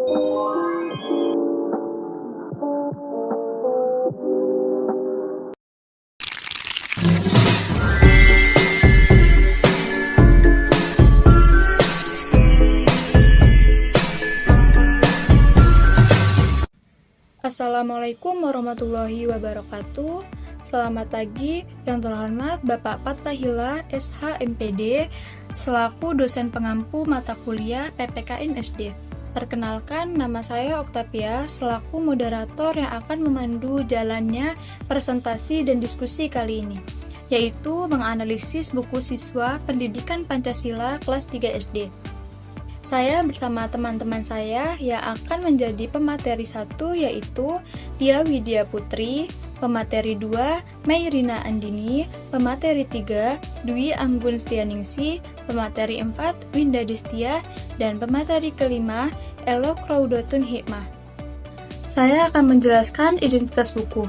Assalamualaikum warahmatullahi wabarakatuh. Selamat pagi yang terhormat Bapak Fathahillah SH MPD selaku dosen pengampu mata kuliah PPKN SD. Perkenalkan, nama saya Oktavia selaku moderator yang akan memandu jalannya presentasi dan diskusi kali ini, yaitu menganalisis buku siswa pendidikan Pancasila kelas 3 SD. Saya bersama teman-teman saya yang akan menjadi pemateri 1 yaitu Tia Widya Putri, pemateri 2 Mayrina Andini, pemateri 3 Dwi Anggun Stianingsi, pemateri 4 Winda Destia, dan pemateri kelima Elok Raudotun Hikmah. Saya akan menjelaskan identitas buku.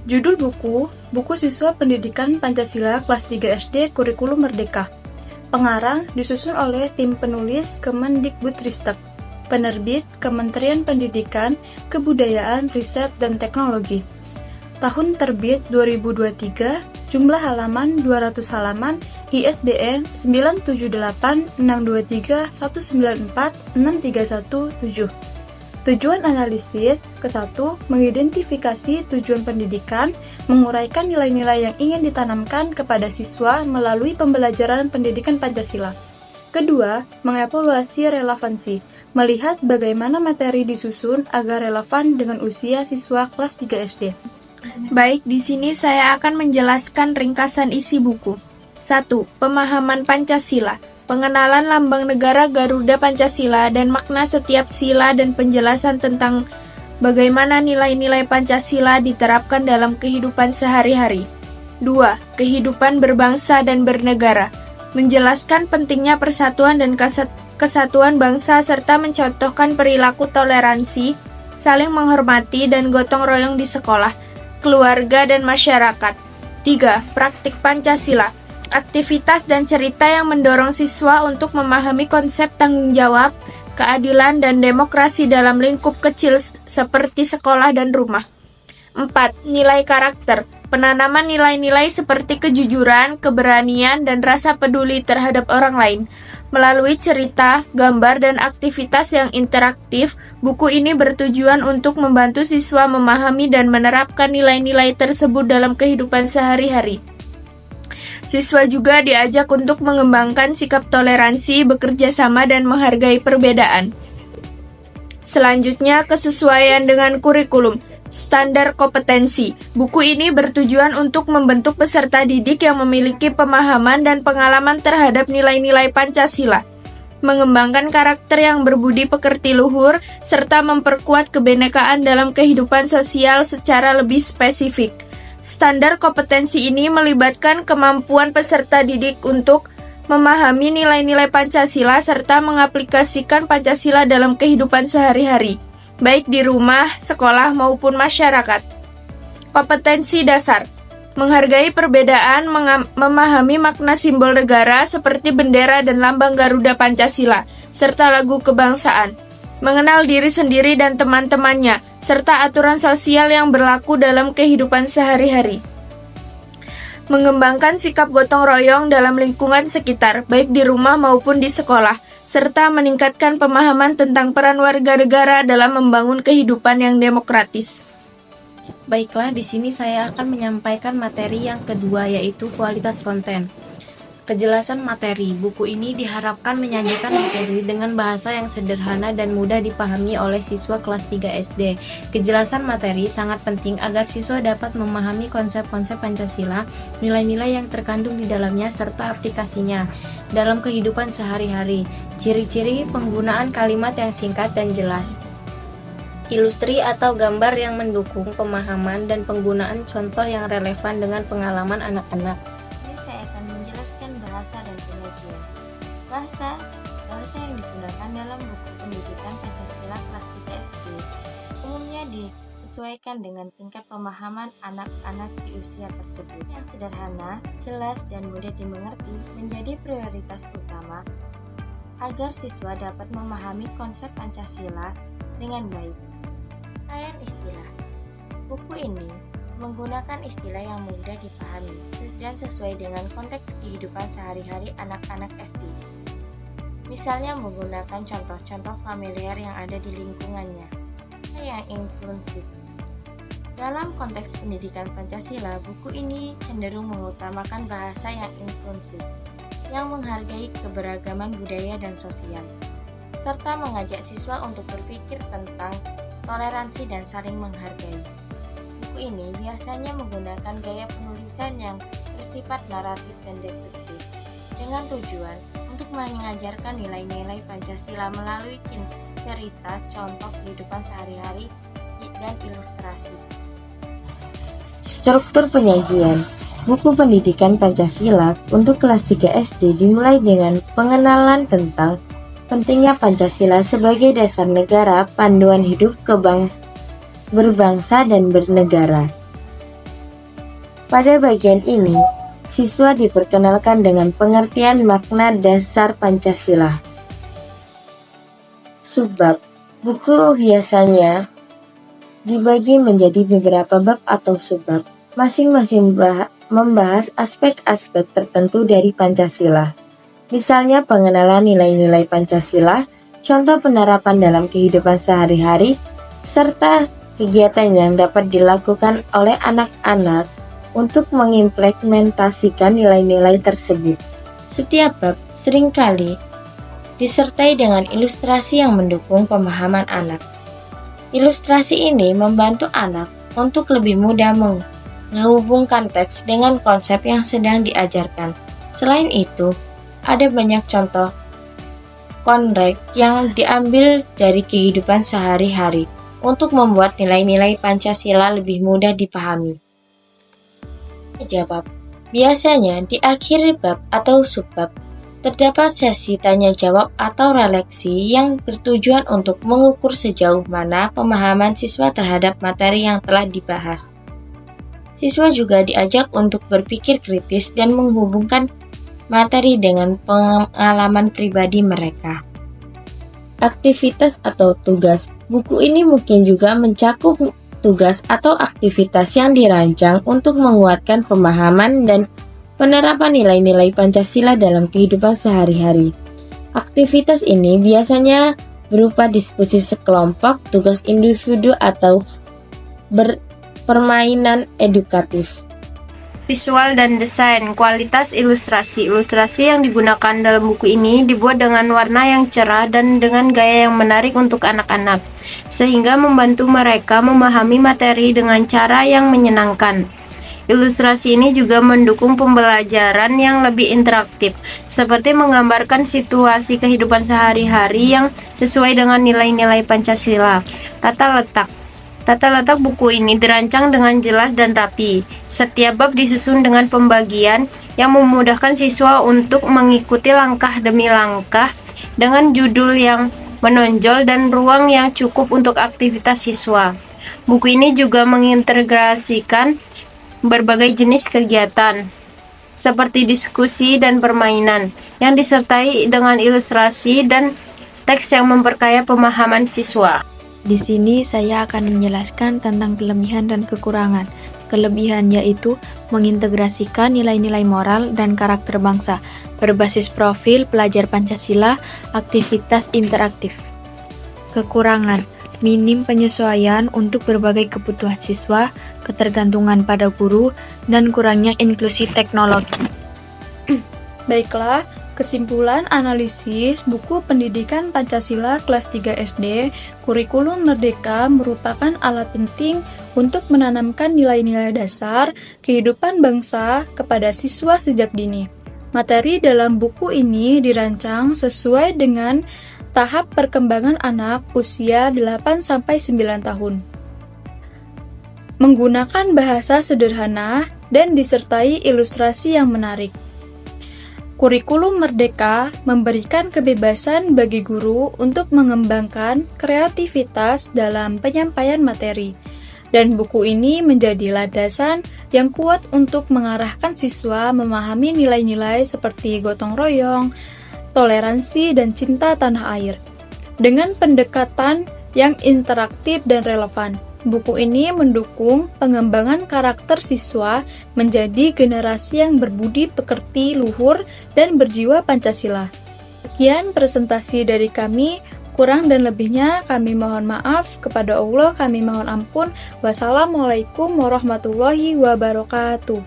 Judul buku Siswa Pendidikan Pancasila kelas 3 SD Kurikulum Merdeka. Pengarang disusun oleh tim penulis Kemendikbudristek, penerbit Kementerian Pendidikan, Kebudayaan, Riset, dan Teknologi. Tahun terbit 2023, jumlah halaman 200 halaman, ISBN 9786231946317. Tujuan analisis ke-1, mengidentifikasi tujuan pendidikan, menguraikan nilai-nilai yang ingin ditanamkan kepada siswa melalui pembelajaran pendidikan Pancasila. Kedua, mengevaluasi relevansi, melihat bagaimana materi disusun agar relevan dengan usia siswa kelas 3 SD. Baik, di sini saya akan menjelaskan ringkasan isi buku. 1. Pemahaman Pancasila. Pengenalan lambang negara Garuda Pancasila dan makna setiap sila dan penjelasan tentang bagaimana nilai-nilai Pancasila diterapkan dalam kehidupan sehari-hari. 2. Kehidupan berbangsa dan bernegara. Menjelaskan pentingnya persatuan dan kesatuan bangsa serta mencontohkan perilaku toleransi, saling menghormati dan gotong royong di sekolah, keluarga dan masyarakat. 3. Praktik Pancasila. Aktivitas dan cerita yang mendorong siswa untuk memahami konsep tanggung jawab, keadilan, dan demokrasi dalam lingkup kecil seperti sekolah dan rumah. 4. Nilai karakter. Penanaman nilai-nilai seperti kejujuran, keberanian, dan rasa peduli terhadap orang lain. Melalui cerita, gambar, dan aktivitas yang interaktif, buku ini bertujuan untuk membantu siswa memahami dan menerapkan nilai-nilai tersebut dalam kehidupan sehari-hari. Siswa juga diajak untuk mengembangkan sikap toleransi, bekerja sama, dan menghargai perbedaan. Selanjutnya, kesesuaian dengan kurikulum. Standar kompetensi. Buku ini bertujuan untuk membentuk peserta didik yang memiliki pemahaman dan pengalaman terhadap nilai-nilai Pancasila, mengembangkan karakter yang berbudi pekerti luhur, serta memperkuat kebinekaan dalam kehidupan sosial secara lebih spesifik. Standar kompetensi ini melibatkan kemampuan peserta didik untuk memahami nilai-nilai Pancasila serta mengaplikasikan Pancasila dalam kehidupan sehari-hari, baik di rumah, sekolah, maupun masyarakat. Kompetensi dasar. Menghargai perbedaan, memahami makna simbol negara seperti bendera dan lambang Garuda Pancasila, serta lagu kebangsaan. Mengenal diri sendiri dan teman-temannya, serta aturan sosial yang berlaku dalam kehidupan sehari-hari. Mengembangkan sikap gotong royong dalam lingkungan sekitar, baik di rumah maupun di sekolah, serta meningkatkan pemahaman tentang peran warga negara dalam membangun kehidupan yang demokratis. Baiklah, di sini saya akan menyampaikan materi yang kedua, yaitu kualitas konten. Kejelasan materi. Buku ini diharapkan menyajikan materi dengan bahasa yang sederhana dan mudah dipahami oleh siswa kelas 3 SD. Kejelasan materi sangat penting agar siswa dapat memahami konsep-konsep Pancasila, nilai-nilai yang terkandung di dalamnya, serta aplikasinya dalam kehidupan sehari-hari. Ciri-ciri penggunaan kalimat yang singkat dan jelas. Ilustri atau gambar yang mendukung pemahaman dan penggunaan contoh yang relevan dengan pengalaman anak-anak. Saya akan menjelaskan bahasa dan penyajian. Bahasa yang digunakan dalam buku pendidikan Pancasila kelas 3 SD umumnya disesuaikan dengan tingkat pemahaman anak-anak di usia tersebut. Yang sederhana, jelas, dan mudah dimengerti menjadi prioritas utama agar siswa dapat memahami konsep Pancasila dengan baik. Uraian istilah. Buku ini menggunakan istilah yang mudah dipahami dan sesuai dengan konteks kehidupan sehari-hari anak-anak SD. Misalnya menggunakan contoh-contoh familiar yang ada di lingkungannya, yang inklusif. Dalam konteks pendidikan Pancasila, buku ini cenderung mengutamakan bahasa yang inklusif, yang menghargai keberagaman budaya dan sosial, serta mengajak siswa untuk berpikir tentang toleransi dan saling menghargai. Buku ini biasanya menggunakan gaya penulisan yang bersifat naratif dan deduktif, dengan tujuan untuk mengajarkan nilai-nilai Pancasila melalui cerita, contoh kehidupan sehari-hari, dan ilustrasi. Struktur penyajian. Buku pendidikan Pancasila untuk kelas 3 SD dimulai dengan pengenalan tentang pentingnya Pancasila sebagai dasar negara, panduan hidup berbangsa dan bernegara. Pada bagian ini, siswa diperkenalkan dengan pengertian makna dasar Pancasila. Subbab. Buku biasanya dibagi menjadi beberapa bab atau subbab, masing-masing membahas aspek-aspek tertentu dari Pancasila. Misalnya pengenalan nilai-nilai Pancasila, contoh penerapan dalam kehidupan sehari-hari, serta kegiatan yang dapat dilakukan oleh anak-anak untuk mengimplementasikan nilai-nilai tersebut. Setiap bab seringkali disertai dengan ilustrasi yang mendukung pemahaman anak. Ilustrasi ini membantu anak untuk lebih mudah menghubungkan teks dengan konsep yang sedang diajarkan. Selain itu, ada banyak contoh konrek yang diambil dari kehidupan sehari-hari untuk membuat nilai-nilai Pancasila lebih mudah dipahami. Jawab. Biasanya di akhir bab atau subbab terdapat sesi tanya jawab atau refleksi yang bertujuan untuk mengukur sejauh mana pemahaman siswa terhadap materi yang telah dibahas. Siswa juga diajak untuk berpikir kritis dan menghubungkan materi dengan pengalaman pribadi mereka. Aktivitas atau tugas. Buku ini mungkin juga mencakup tugas atau aktivitas yang dirancang untuk menguatkan pemahaman dan penerapan nilai-nilai Pancasila dalam kehidupan sehari-hari. Aktivitas ini biasanya berupa diskusi sekelompok, tugas individu, atau permainan edukatif. Visual dan desain. Kualitas ilustrasi. Ilustrasi yang digunakan dalam buku ini dibuat dengan warna yang cerah dan dengan gaya yang menarik untuk anak-anak, sehingga membantu mereka memahami materi dengan cara yang menyenangkan. Ilustrasi ini juga mendukung pembelajaran yang lebih interaktif, seperti menggambarkan situasi kehidupan sehari-hari yang sesuai dengan nilai-nilai Pancasila. Tata letak. Tata letak buku ini dirancang dengan jelas dan rapi. Setiap bab disusun dengan pembagian yang memudahkan siswa untuk mengikuti langkah demi langkah dengan judul yang menonjol dan ruang yang cukup untuk aktivitas siswa. Buku ini juga mengintegrasikan berbagai jenis kegiatan seperti diskusi dan permainan yang disertai dengan ilustrasi dan teks yang memperkaya pemahaman siswa. Di sini saya akan menjelaskan tentang kelebihan dan kekurangan. Kelebihan yaitu mengintegrasikan nilai-nilai moral dan karakter bangsa, berbasis profil pelajar Pancasila, aktivitas interaktif. Kekurangan, minim penyesuaian untuk berbagai kebutuhan siswa, ketergantungan pada guru, dan kurangnya inklusi teknologi. Baiklah, kesimpulan analisis buku pendidikan Pancasila kelas 3 SD, kurikulum merdeka merupakan alat penting untuk menanamkan nilai-nilai dasar kehidupan bangsa kepada siswa sejak dini. Materi dalam buku ini dirancang sesuai dengan tahap perkembangan anak usia 8-9 tahun. Menggunakan bahasa sederhana dan disertai ilustrasi yang menarik. Kurikulum Merdeka memberikan kebebasan bagi guru untuk mengembangkan kreativitas dalam penyampaian materi, dan buku ini menjadi landasan yang kuat untuk mengarahkan siswa memahami nilai-nilai seperti gotong royong, toleransi, dan cinta tanah air. Dengan pendekatan yang interaktif dan relevan, buku ini mendukung pengembangan karakter siswa menjadi generasi yang berbudi pekerti luhur dan berjiwa Pancasila. Sekian presentasi dari kami. Kurang dan lebihnya kami mohon maaf. Kepada Allah kami mohon ampun. Wassalamualaikum warahmatullahi wabarakatuh.